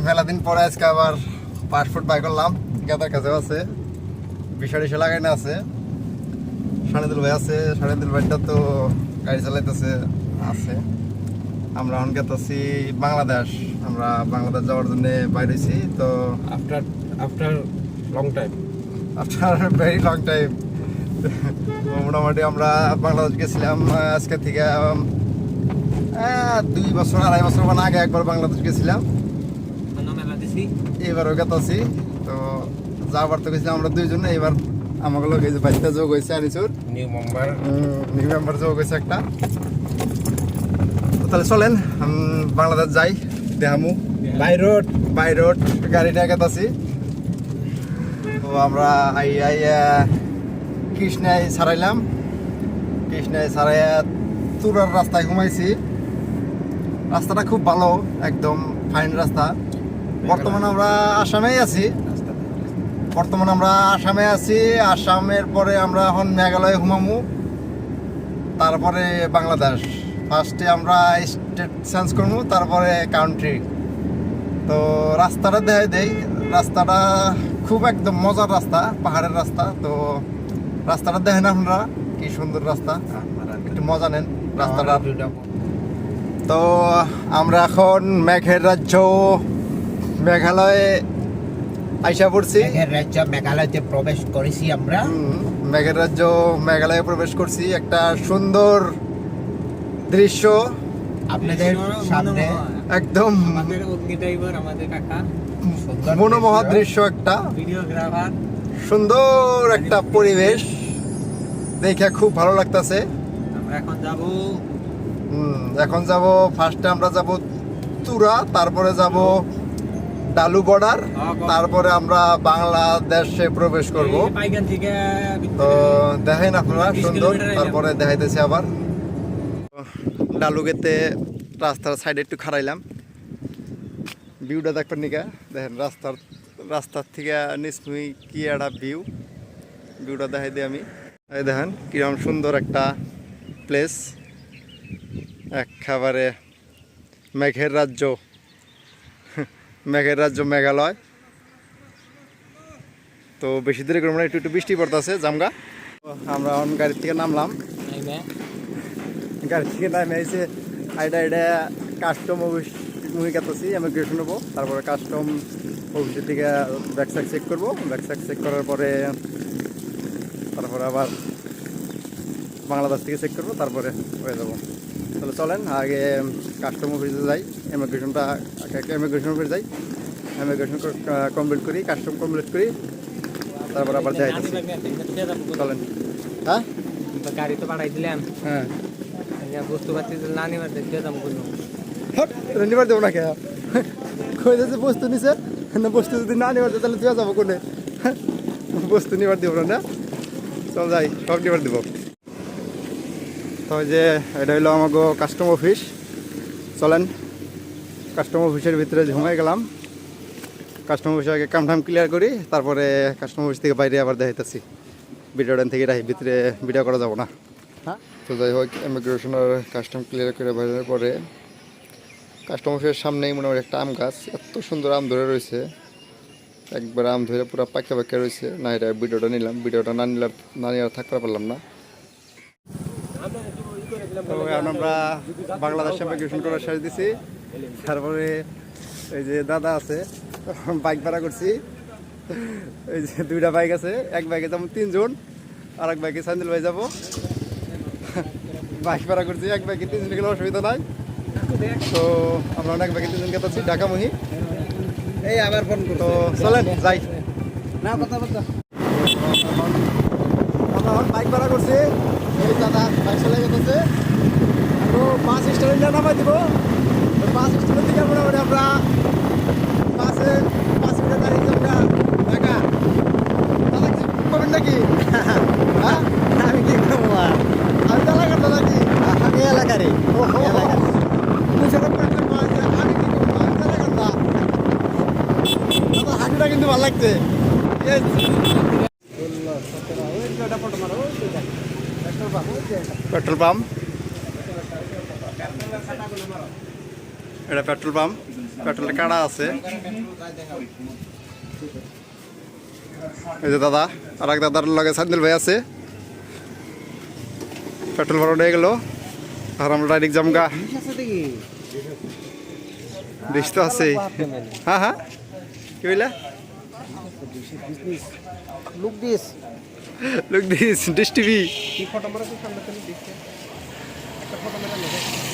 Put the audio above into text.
মেলা দিন পরে আজকে আবার পাসপোর্ট বাই করলাম। গেতার কাছেও আছে, বিষয় লাগাই না আছে। সানিদুল ভাই আছে, সানিদুল ভাইটা তো গাড়ি চালাইতেছে আছে। আমরা এখন গেতেছি বাংলাদেশ। আমরা বাংলাদেশ যাওয়ার জন্য বাইরে হয়েছি। তো after long time, after very long time মোটামুটি আমরা বাংলাদেশ গেছিলাম আজকে থেকে 2 বছর 2.5 বছর আগে একবার বাংলাদেশ গেছিলাম। এবারও গেতাছি। তো যাবার তো গেছিলাম আমরা 2 জন। এবার আমাকে লোক এই যে বাচ্চা যোগ হয়েছে আনিসুর, নিউ মেম্বার যোগ হয়েছে একটা। তো তাহলে চলেন বাংলাদেশ যাই, দেখামু বাই রোড গাড়িটা গেতাছি। তো আমরা কৃষ্ণায় ছাড়াইলাম, কৃষ্ণায় ছাড়াইয়া তুরার রাস্তায় ঘুমাইছি। রাস্তাটা খুব ভালো, একদম ফাইন রাস্তা। বর্তমানে আমরা আসামেই আছি। আসামের পরে আমরা এখন মেঘালয়ে ঘুমামু, তারপরে বাংলাদেশ। ফার্স্টে আমরা স্টেট চেঞ্জ করবো, তারপরে কান্ট্রি। তো রাস্তাটা দেখাই দেই। রাস্তাটা খুব একদম মজার রাস্তা, পাহাড়ের রাস্তা। তো রাস্তাটা দেখেন আপনারা, কি সুন্দর রাস্তা, একটু মজা নেন রাস্তাটা। তো আমরা এখন মেঘের রাজ্য মেঘালয়ে আইসা পড়ছি। মেঘালয়তে প্রবেশ করেছি আমরা। মেঘের রাজ্য মেঘালয়ে প্রবেশ করছি। একটা সুন্দর দৃশ্য আপনাদের সামনে, একদম মনোমোহা দৃশ্য, একটা সুন্দর একটা পরিবেশ দেখে খুব ভালো লাগতেছে। এখন যাব ফার্স্টে আমরা যাব তুরা, তারপরে যাব ডালু বর্ডার, তারপরে আমরা বাংলাদেশে প্রবেশ করব। তো দেখেন আপনারা সুন্দর, তারপরে দেখাইতেছি আবার। ডালুগেতে রাস্তার সাইডে একটু খাড়াইলাম, ভিউটা দেখবেন নিকা। দেখেন রাস্তার থেকে নিশ্চয়ই কি একটা ভিউটা দেখাই দিই আমি। এই দেখেন কিরকম সুন্দর একটা প্লেস, একেবারে মেঘের রাজ্য মেঘালয়। তো বেশি দূরে করবো না, একটু বৃষ্টি পড়তেছে জামগা। আমরা এখন গাড়ির থেকে নামলাম, গাড়ি থেকে নামে এসে আইডা কাস্টম অফিস মুই কাটাছি, ইমিগ্রেশন হবো। তারপরে কাস্টম অফিসের থেকে ব্যাগ স্যাক চেক করবো। ব্যাগ স্যাক চেক করার পরে তারপরে আবার বাংলাদেশ থেকে চেক করবো, তারপরে হয়ে যাবো। তাহলে চলেন আগে কাস্টম অফিসে যাই, ইমিগ্রেশন অফিসে যাই, ইমিগ্রেশন কমপ্লিট করি, কাস্টম কমপ্লিট করি, তারপর আবার যাই। চলেন। হ্যাঁ, গাড়ি তো পাঠাই দিলাম। হ্যাঁ, বস্তু পাতি না নিবার দেখতে যাবো। নিবার দেবো না কে কই যাচ্ছে বস্তু নিছে না, বস্তু যদি না নিবার দেয় তাহলে তুই যাবো কোনে? বস্তু নিবার দেবো না, চল যাই, সব নিবার দেবো। তো যে এটা হইলো আমাকে কাস্টম অফিস। চলেন কাস্টম অফিসের ভিতরে ঘুমাই গেলাম। কাস্টম অফিসে আগে কামঠাম ক্লিয়ার করি, তারপরে কাস্টম অফিস থেকে বাইরে আবার দেখাইতেছি। ভিডিওটান থেকে রাখি, ভিতরে ভিডিও করা যাবো না। হ্যাঁ, তো যাই হোক ইমিগ্রেশন আর কাস্টম ক্লিয়ার করে বাইরের পরে কাস্টম অফিসের সামনেই মোটামুটি একটা আম গাছ, এত সুন্দর আম ধরে রয়েছে। একবার আম ধরে পুরো পাকা রয়েছে। না, এটা ভিডিওটা নিলাম, ভিডিওটা না নিলে আর থাকতে পারলাম না। তো এখন আমরা বাংলাদেশে ইমিগ্রেশন করার শেষ দিছি। তারপরে এই যে দাদা আছে, বাইক ভাড়া করছি। এই যে 2টা বাইক আছে, এক বাইকে যেমন 3 জন, আর এক বাইকে সাইন্দুল ভাই যাবো। বাইক ভাড়া করছি, এক বাইকে 3 জন গেলে অসুবিধা নাই। তো আমরা অনেক বাইকে 3 জন গেছি ঢাকামুহি। এই আবার ফোন তো চলেন যাই না, কথা বলতে আমরা বাইক ভাড়া করছি। এই দাদা বাইক চালাই গেছে, বাস স্ট্যান্ডে নামাই দিব। বাস স্ট্যান্ডের থেকে মোটামুটি আমরা 5 মিনিট দাঁড়িয়ে যাবো ঢাকা। দাদা কি করবেন নাকি? হ্যাঁ, আমি কি করবো? আমি তো এলাকার দাদা, কি আমি এলাকারই। হাঁটুটা কিন্তু ভালো লাগছে। পেট্রোল পাম্প এটা পেট্রোল পাম্প, পেট্রোলের কাড়া আছে। এই যে দাদা, আর এক দাদার লগে সান্দিল ভাই আছে। পেট্রোল ভরা হয়ে গেল, আর আমরা ডাইরেক্ট জামগা। ডিশ তো আছেই। হ্যাঁ হ্যাঁ, কি বললা? Look this look this, dish TV. কি ফটো মারা সামনে থেকে দেখতে একটা ফটো মেরা